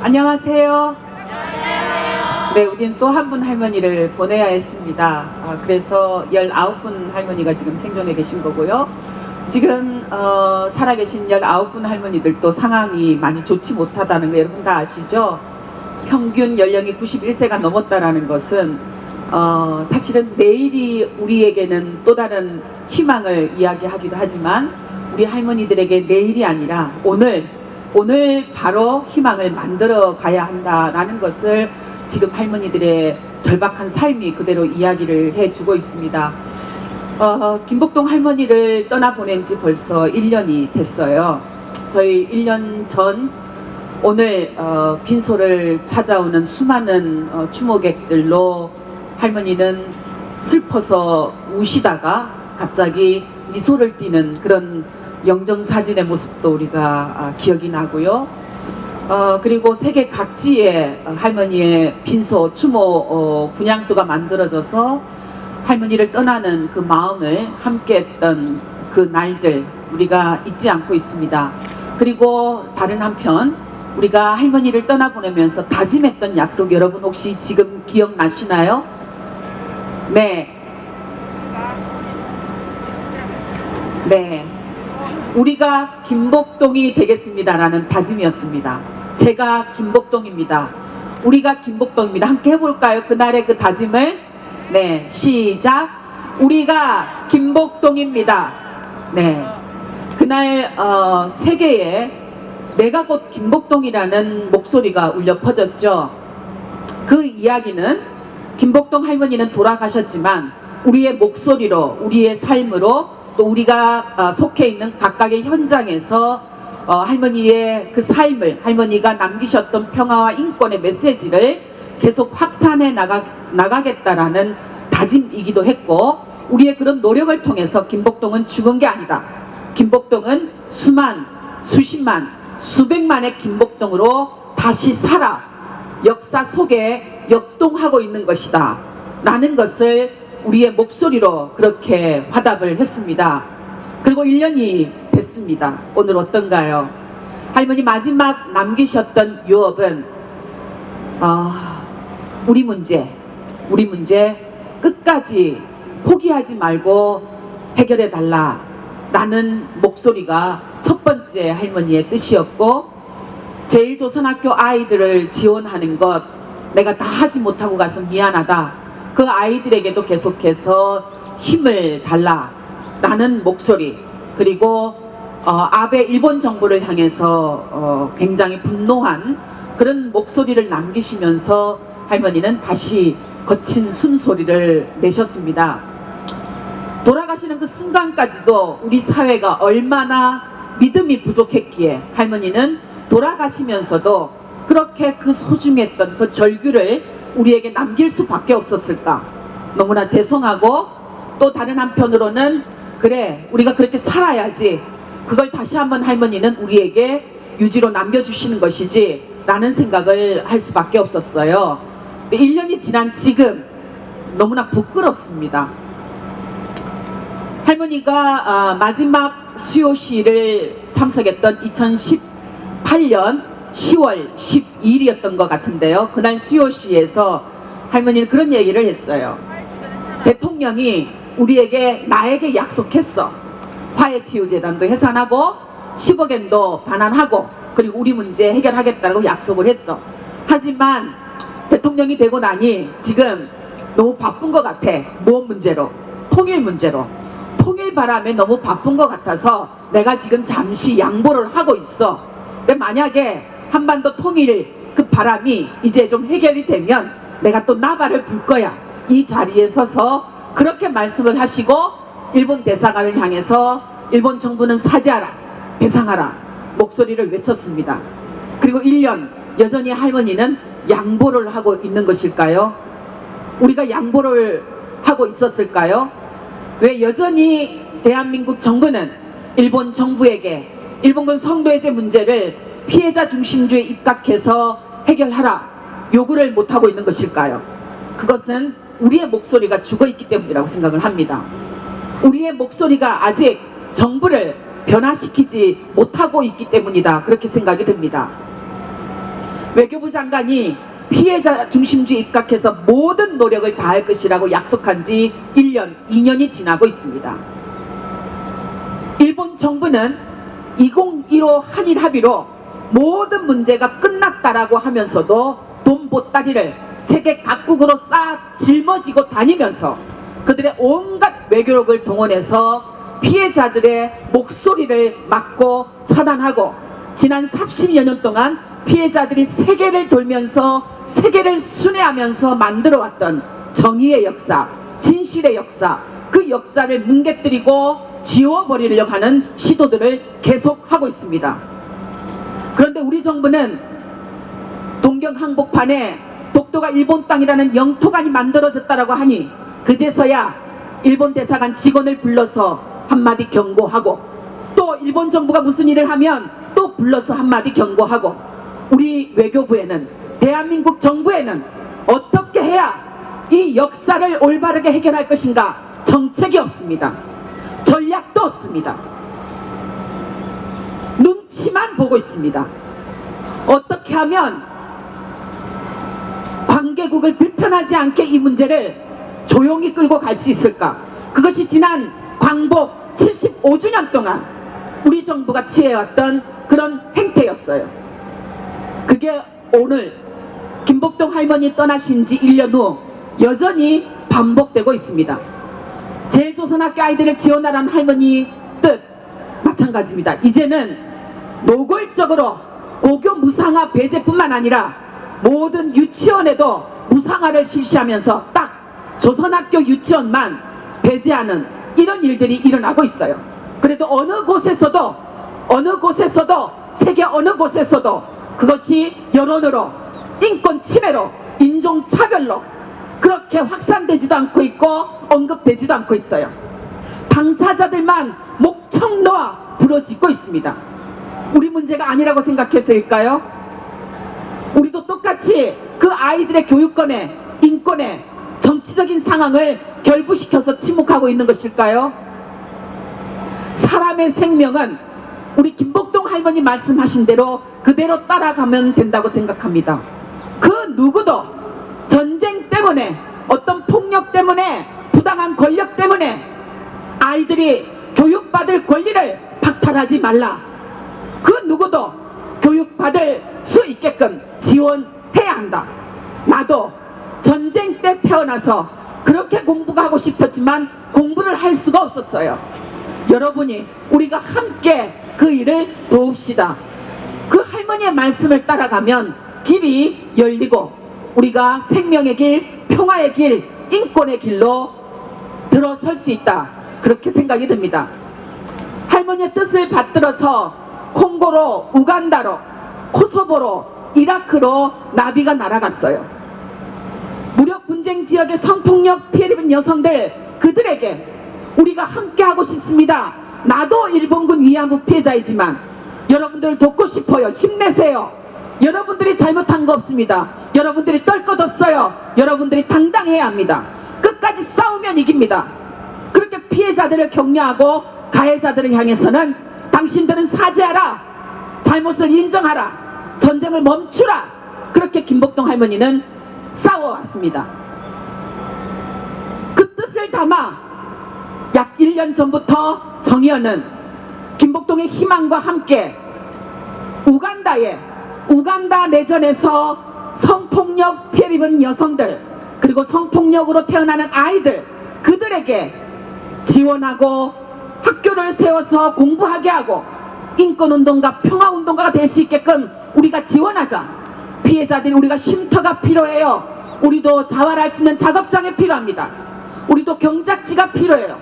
안녕하세요. 네, 우리는 또 한 분 할머니를 보내야 했습니다. 그래서 19분 할머니가 지금 생존해 계신 거고요. 지금 살아계신 19분 할머니들도 상황이 많이 좋지 못하다는 거 여러분 다 아시죠? 평균 연령이 91세가 넘었다라는 것은 사실은 내일이 우리에게는 또 다른 희망을 이야기하기도 하지만 우리 할머니들에게 내일이 아니라 오늘 바로 희망을 만들어 가야 한다라는 것을 지금 할머니들의 절박한 삶이 그대로 이야기를 해주고 있습니다. 김복동 할머니를 떠나보낸 지 벌써 1년이 됐어요. 저희 1년 전 오늘 빈소를 찾아오는 수많은 추모객들로 할머니는 슬퍼서 우시다가 갑자기 미소를 띠는 그런 영정사진의 모습도 우리가 기억이 나고요. 그리고 세계 각지에 할머니의 빈소 추모 분향소가 만들어져서 할머니를 떠나는 그 마음을 함께 했던 그 날들 우리가 잊지 않고 있습니다. 그리고 다른 한편 우리가 할머니를 떠나보내면서 다짐했던 약속 여러분 혹시 지금 기억나시나요? 네. 우리가 김복동이 되겠습니다라는 다짐이었습니다. 제가 김복동입니다. 우리가 김복동입니다. 함께 해볼까요? 그날의 그 다짐을. 네, 시작. 우리가 김복동입니다. 네, 그날 세계에 내가 곧 김복동이라는 목소리가 울려 퍼졌죠. 그 이야기는 김복동 할머니는 돌아가셨지만 우리의 목소리로 우리의 삶으로 또 우리가 속해 있는 각각의 현장에서 할머니의 그 삶을 할머니가 남기셨던 평화와 인권의 메시지를 계속 확산해 나가겠다라는 다짐이기도 했고 우리의 그런 노력을 통해서 김복동은 죽은 게 아니다. 김복동은 수십만, 수백만의 김복동으로 다시 살아 역사 속에 역동하고 있는 것이다 라는 것을 우리의 목소리로 그렇게 화답을 했습니다. 그리고 1년이 됐습니다. 오늘 어떤가요? 할머니 마지막 남기셨던 유업은 우리 문제 끝까지 포기하지 말고 해결해 달라 라는 목소리가 첫 번째 할머니의 뜻이었고 제1조선학교 아이들을 지원하는 것 내가 다 하지 못하고 가서 미안하다. 그 아이들에게도 계속해서 힘을 달라 라는 목소리 그리고 아베 일본 정부를 향해서 굉장히 분노한 그런 목소리를 남기시면서 할머니는 다시 거친 숨소리를 내셨습니다. 돌아가시는 그 순간까지도 우리 사회가 얼마나 믿음이 부족했기에 할머니는 돌아가시면서도 그렇게 그 소중했던 그 절규를 우리에게 남길 수밖에 없었을까. 너무나 죄송하고 또 다른 한편으로는 그래 우리가 그렇게 살아야지 그걸 다시 한번 할머니는 우리에게 유지로 남겨주시는 것이지 라는 생각을 할 수밖에 없었어요. 1년이 지난 지금 너무나 부끄럽습니다. 할머니가 마지막 수요시를 참석했던 2018년 10월 12일이었던 것 같은데요. 그날 수요시에서 할머니는 그런 얘기를 했어요. 대통령이 나에게 약속했어. 화해치유재단도 해산하고 10억엔도 반환하고 그리고 우리 문제 해결하겠다고 약속을 했어. 하지만 대통령이 되고 나니 지금 너무 바쁜 것 같아. 무엇 문제로? 통일 문제로. 통일 바람에 너무 바쁜 것 같아서 내가 지금 잠시 양보를 하고 있어. 근데 만약에 한반도 통일 그 바람이 이제 좀 해결이 되면 내가 또 나발을 불 거야. 이 자리에 서서 그렇게 말씀을 하시고 일본 대사관을 향해서 일본 정부는 사죄하라, 배상하라 목소리를 외쳤습니다. 그리고 1년 여전히 할머니는 양보를 하고 있는 것일까요? 우리가 양보를 하고 있었을까요? 왜 여전히 대한민국 정부는 일본 정부에게 일본군 성노예제 문제를 피해자 중심주의에 입각해서 해결하라 요구를 못하고 있는 것일까요? 그것은 우리의 목소리가 죽어있기 때문이라고 생각을 합니다. 우리의 목소리가 아직 정부를 변화시키지 못하고 있기 때문이다 그렇게 생각이 듭니다. 외교부 장관이 피해자 중심주의 입각해서 모든 노력을 다할 것이라고 약속한 지 1년, 2년이 지나고 있습니다. 일본 정부는 2015 한일 합의로 모든 문제가 끝났다라고 하면서도 돈 보따리를 세계 각국으로 쌓아 짊어지고 다니면서 그들의 온갖 외교력을 동원해서 피해자들의 목소리를 막고 차단하고 지난 30여 년 동안 피해자들이 세계를 돌면서 세계를 순회하면서 만들어왔던 정의의 역사, 진실의 역사, 그 역사를 뭉개뜨리고 지워버리려고 하는 시도들을 계속하고 있습니다. 그런데 우리 정부는 동경 항복판에 독도가 일본 땅이라는 영토관이 만들어졌다라고 하니 그제서야 일본 대사관 직원을 불러서 한마디 경고하고 또 일본 정부가 무슨 일을 하면 또 불러서 한마디 경고하고 우리 외교부에는 대한민국 정부에는 어떻게 해야 이 역사를 올바르게 해결할 것인가 정책이 없습니다. 전략도 없습니다. 눈치만 보고 있습니다. 어떻게 하면 관계국을 불편하지 않게 이 문제를 조용히 끌고 갈 수 있을까? 그것이 지난 광복 75주년 동안 우리 정부가 취해왔던 그런 행태였어요. 그게 오늘 김복동 할머니 떠나신 지 1년 후 여전히 반복되고 있습니다. 제일조선학교 아이들을 지원하라는 할머니 뜻 마찬가지입니다. 이제는 노골적으로 고교 무상화 배제뿐만 아니라 모든 유치원에도 무상화를 실시하면서 딱 조선학교 유치원만 배제하는 이런 일들이 일어나고 있어요. 그래도 어느 곳에서도 세계 어느 곳에서도 그것이 여론으로 인권 침해로 인종차별로 그렇게 확산되지도 않고 있고 언급되지도 않고 있어요. 당사자들만 목청 놓아 부러지고 있습니다. 우리 문제가 아니라고 생각해서일까요? 우리도 똑같이 그 아이들의 교육권에 인권에 정치적인 상황을 결부시켜서 침묵하고 있는 것일까요? 사람의 생명은 우리 김복동 할머니 말씀하신 대로 그대로 따라가면 된다고 생각합니다. 그 누구도 전쟁 때문에 어떤 폭력 때문에 부당한 권력 때문에 아이들이 교육받을 권리를 박탈하지 말라. 그 누구도 교육받을 수 있게끔 지원해야 한다. 나도 전쟁 때 태어나서 그렇게 공부가 하고 싶었지만 공부를 할 수가 없었어요. 여러분이 우리가 함께 그 일을 도웁시다. 그 할머니의 말씀을 따라가면 길이 열리고 우리가 생명의 길, 평화의 길, 인권의 길로 들어설 수 있다. 그렇게 생각이 듭니다. 할머니의 뜻을 받들어서 콩고로, 우간다로, 코소보로, 이라크로 나비가 날아갔어요. 무력 분쟁 지역의 성폭력 피해 입은 여성들 그들에게 우리가 함께 하고 싶습니다. 나도 일본군 위안부 피해자이지만 여러분들을 돕고 싶어요. 힘내세요. 여러분들이 잘못한 거 없습니다. 여러분들이 떨 것 없어요. 여러분들이 당당해야 합니다. 끝까지 싸우면 이깁니다. 그렇게 피해자들을 격려하고 가해자들을 향해서는 당신들은 사죄하라. 잘못을 인정하라. 전쟁을 멈추라. 그렇게 김복동 할머니는 싸워왔습니다. 그 뜻을 담아 약 1년 전부터 정의연은 김복동의 희망과 함께 우간다 내전에서 성폭력 피해 입은 여성들 그리고 성폭력으로 태어나는 아이들 그들에게 지원하고 학교를 세워서 공부하게 하고 인권운동가 평화운동가가 될 수 있게끔 우리가 지원하자. 피해자들이 우리가 쉼터가 필요해요. 우리도 자활할 수 있는 작업장이 필요합니다. 우리도 경작지가 필요해요.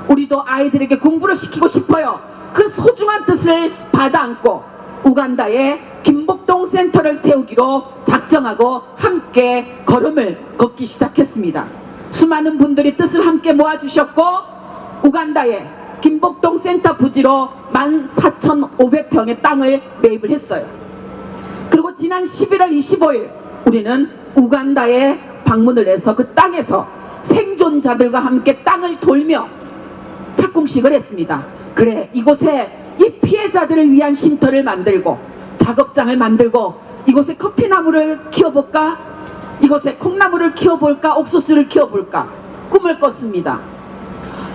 우리도 아이들에게 공부를 시키고 싶어요. 그 소중한 뜻을 받아 안고 우간다에 김복동 센터를 세우기로 작정하고 함께 걸음을 걷기 시작했습니다. 수많은 분들이 뜻을 함께 모아주셨고 우간다에 김복동 센터 부지로 14,500평의 땅을 매입을 했어요. 그리고 지난 11월 25일 우리는 우간다에 방문을 해서 그 땅에서 생존자들과 함께 땅을 돌며 착공식을 했습니다. 그래, 이곳에 이 피해자들을 위한 쉼터를 만들고 작업장을 만들고 이곳에 커피나무를 키워볼까? 이곳에 콩나무를 키워볼까? 옥수수를 키워볼까? 꿈을 꿨습니다.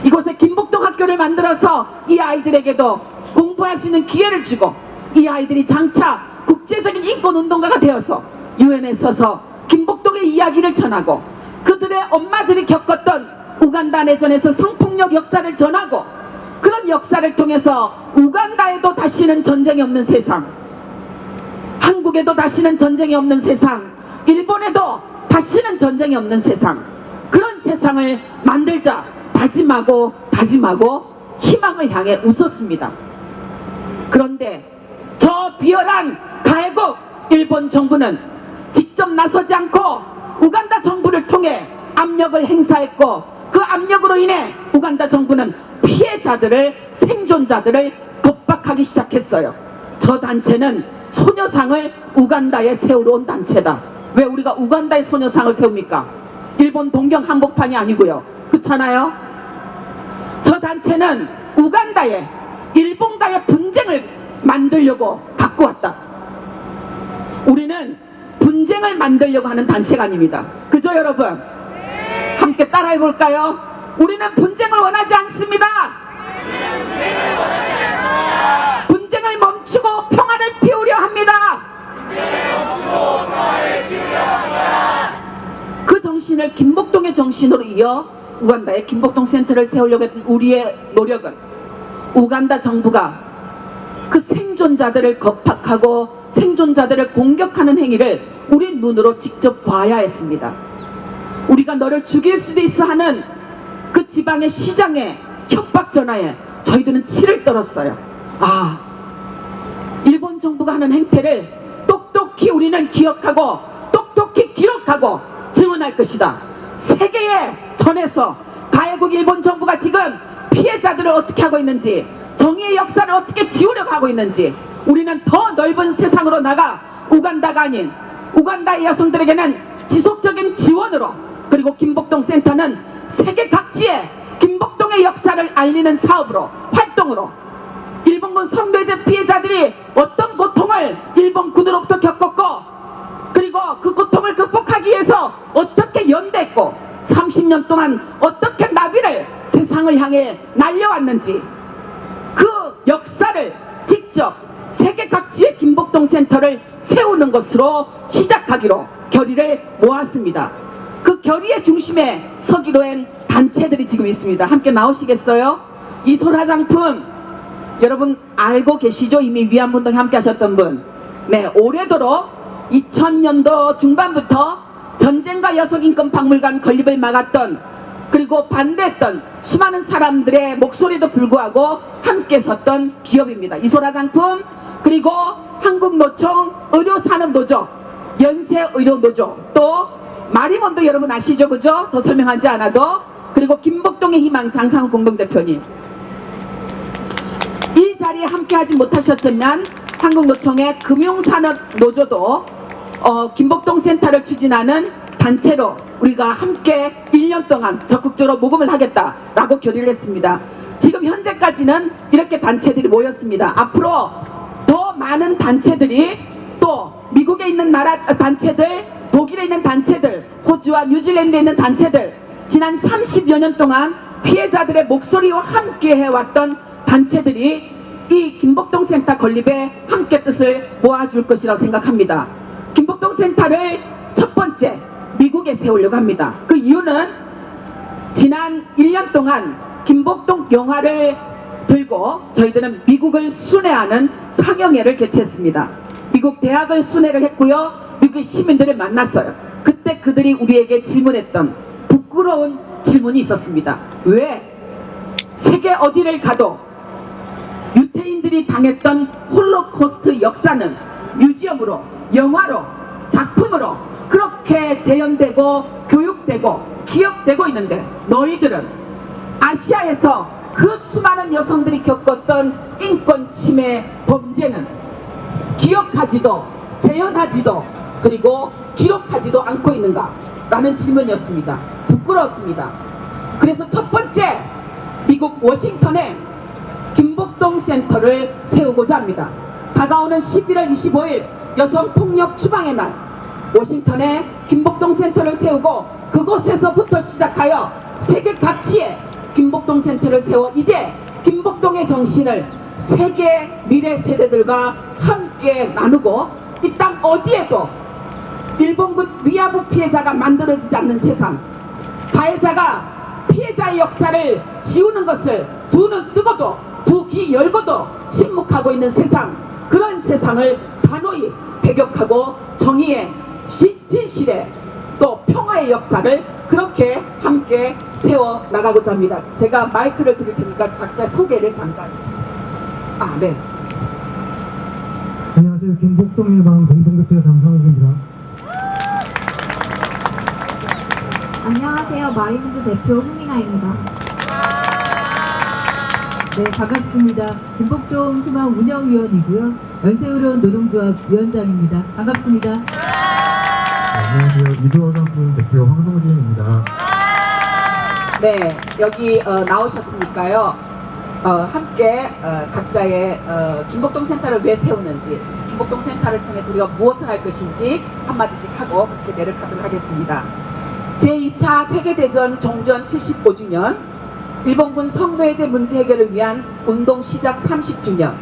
이곳에 김복동 학교를 만들어서 이 아이들에게도 공부할 수 있는 기회를 주고, 이 아이들이 장차 국제적인 인권운동가가 되어서 유엔에 서서 김복동의 이야기를 전하고, 그들의 엄마들이 겪었던 우간다 내전에서 성폭력 역사를 전하고, 그런 역사를 통해서 우간다에도 다시는 전쟁이 없는 세상, 한국에도 다시는 전쟁이 없는 세상, 일본에도 다시는 전쟁이 없는 세상, 그런 세상을 만들자 다짐하고 희망을 향해 웃었습니다. 그런데 저 비열한 가해국 일본 정부는 직접 나서지 않고 우간다 정부를 통해 압력을 행사했고, 그 압력으로 인해 우간다 정부는 피해자들을, 생존자들을 겁박하기 시작했어요. 저 단체는 소녀상을 우간다에 세우러 온 단체다. 왜 우리가 우간다에 소녀상을 세웁니까? 일본 동경 한복판이 아니고요. 그렇잖아요? 저 단체는 우간다에 일본과의 분쟁을 만들려고 갖고 왔다. 우리는 분쟁을 만들려고 하는 단체가 아닙니다. 그죠, 여러분? 함께 따라해 볼까요? 우리는 분쟁을 원하지 않습니다. 분쟁을 멈추고 평화를 피우려 합니다. 그 정신을 김복동의 정신으로 이어 우간다에 김복동 센터를 세우려고 했던 우리의 노력은, 우간다 정부가 그 생존자들을 겁박하고 생존자들을 공격하는 행위를 우리 눈으로 직접 봐야 했습니다. 우리가 너를 죽일 수도 있어 하는 그 지방의 시장의 협박 전화에 저희들은 치를 떨었어요. 아, 일본 정부가 하는 행태를 똑똑히 우리는 기억하고 똑똑히 기록하고 증언할 것이다. 세계에 전해서 가해국 일본 정부가 지금 피해자들을 어떻게 하고 있는지, 정의의 역사를 어떻게 지우려고 하고 있는지, 우리는 더 넓은 세상으로 나가 우간다가 아닌 우간다의 여성들에게는 지속적인 지원으로, 그리고 김복동 센터는 세계 각지에 김복동의 역사를 알리는 사업으로, 활동으로, 일본군 성매제 피해자들이 어떤 고통을 일본군으로부터 겪었고, 그리고 그 고통을 극복하기 위해서 어떻게 연대했고 30년 동안 어떻게 나비를 세상을 향해 날려왔는지, 그 역사를 직접 세계 각지의 김복동 센터를 세우는 것으로 시작하기로 결의를 모았습니다. 그 결의의 중심에 서기로 한 단체들이 지금 있습니다. 함께 나오시겠어요? 이 소라장품 여러분 알고 계시죠? 이미 위안부운동에 함께 하셨던 분. 네, 올해도록 2000년도 중반부터 전쟁과 여성인권박물관 건립을 막았던, 그리고 반대했던 수많은 사람들의 목소리도 불구하고 함께 섰던 기업입니다. 이소라장품, 그리고 한국노총 의료산업노조, 연세의료노조, 또 마리몬도 여러분 아시죠? 그죠? 더 설명하지 않아도. 그리고 김복동의 희망 장상우 공동대표님, 이 자리에 함께 하지 못하셨지만 한국노총의 금융산업노조도 김복동 센터를 추진하는 단체로 우리가 함께 1년 동안 적극적으로 모금을 하겠다라고 결의를 했습니다. 지금 현재까지는 이렇게 단체들이 모였습니다. 앞으로 더 많은 단체들이, 또 미국에 있는 나라 단체들, 독일에 있는 단체들, 호주와 뉴질랜드에 있는 단체들, 지난 30여 년 동안 피해자들의 목소리와 함께 해왔던 단체들이 이 김복동 센터 건립에 함께 뜻을 모아줄 것이라고 생각합니다. 김복동 센터를 첫 번째 미국에 세우려고 합니다. 그 이유는 지난 1년 동안 김복동 영화를 들고 저희들은 미국을 순회하는 상영회를 개최했습니다. 미국 대학을 순회를 했고요. 미국 시민들을 만났어요. 그때 그들이 우리에게 질문했던 부끄러운 질문이 있었습니다. 왜 세계 어디를 가도 유태인들이 당했던 홀로코스트 역사는 뮤지엄으로, 영화로, 작품으로 그렇게 재현되고 교육되고 기억되고 있는데, 너희들은 아시아에서 그 수많은 여성들이 겪었던 인권 침해 범죄는 기억하지도 재현하지도 그리고 기록하지도 않고 있는가? 라는 질문이었습니다. 부끄러웠습니다. 그래서 첫 번째 미국 워싱턴에 김복동 센터를 세우고자 합니다. 다가오는 11월 25일 여성폭력 추방의 날, 워싱턴에 김복동 센터를 세우고 그곳에서부터 시작하여 세계 각지에 김복동 센터를 세워 이제 김복동의 정신을 세계 미래 세대들과 함께 나누고 이 땅 어디에도 일본군 위안부 피해자가 만들어지지 않는 세상, 가해자가 피해자의 역사를 지우는 것을 두 눈 뜨고도 두 귀 열고도 침묵하고 있는 세상, 그런 세상을 단호히 배격하고 정의의 진실의 또 평화의 역사를 그렇게 함께 세워 나가고자 합니다. 제가 마이크를 드릴 테니까 각자 소개를 잠깐. 네. 안녕하세요. 김복동일방 공동대표 장상욱입니다. 안녕하세요. 마리문드 대표 홍민아입니다. 네, 반갑습니다. 김복동 희망 운영위원이고요. 연세의료원 노동조합 위원장입니다. 반갑습니다. 안녕하세요. 이두어상품 대표 황성진입니다. 네, 여기 나오셨으니까요. 함께 각자의 김복동 센터를 왜 세우는지, 김복동 센터를 통해서 우리가 무엇을 할 것인지 한마디씩 하고 그렇게 내려가도록 하겠습니다. 제2차 세계대전 종전 75주년, 일본군 성노예제 문제 해결을 위한 운동 시작 30주년,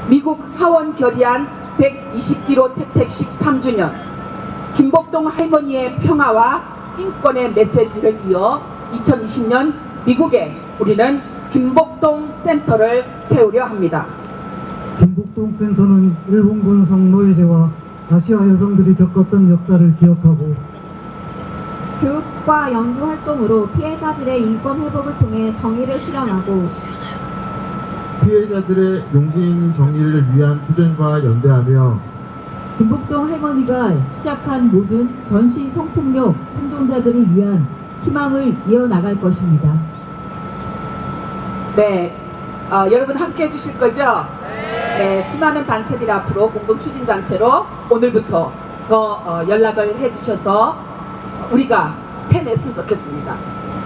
미국 하원 결의안 121호 채택 13주년, 김복동 할머니의 평화와 인권의 메시지를 이어 2020년 미국에 우리는 김복동 센터를 세우려 합니다. 김복동 센터는 일본군 성노예제와 아시아 여성들이 겪었던 역사를 기억하고 교육과 연구 활동으로 피해자들의 인권 회복을 통해 정의를 실현하고 피해자들의 용기 있는 정의를 위한 투쟁과 연대하며 김복동 할머니가 시작한 모든 전시 성폭력 생존자들을 위한 희망을 이어나갈 것입니다. 네, 여러분 함께 해주실 거죠? 네, 수많은 단체들이 앞으로 공동추진단체로 오늘부터 더 연락을 해주셔서 우리가 해냈으면 좋겠습니다.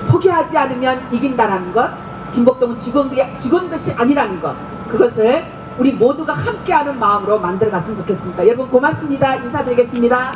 포기하지 않으면 이긴다는 것, 김복동은 죽은 것이 아니라는 것, 그것을 우리 모두가 함께하는 마음으로 만들어 갔으면 좋겠습니다. 여러분 고맙습니다. 인사드리겠습니다.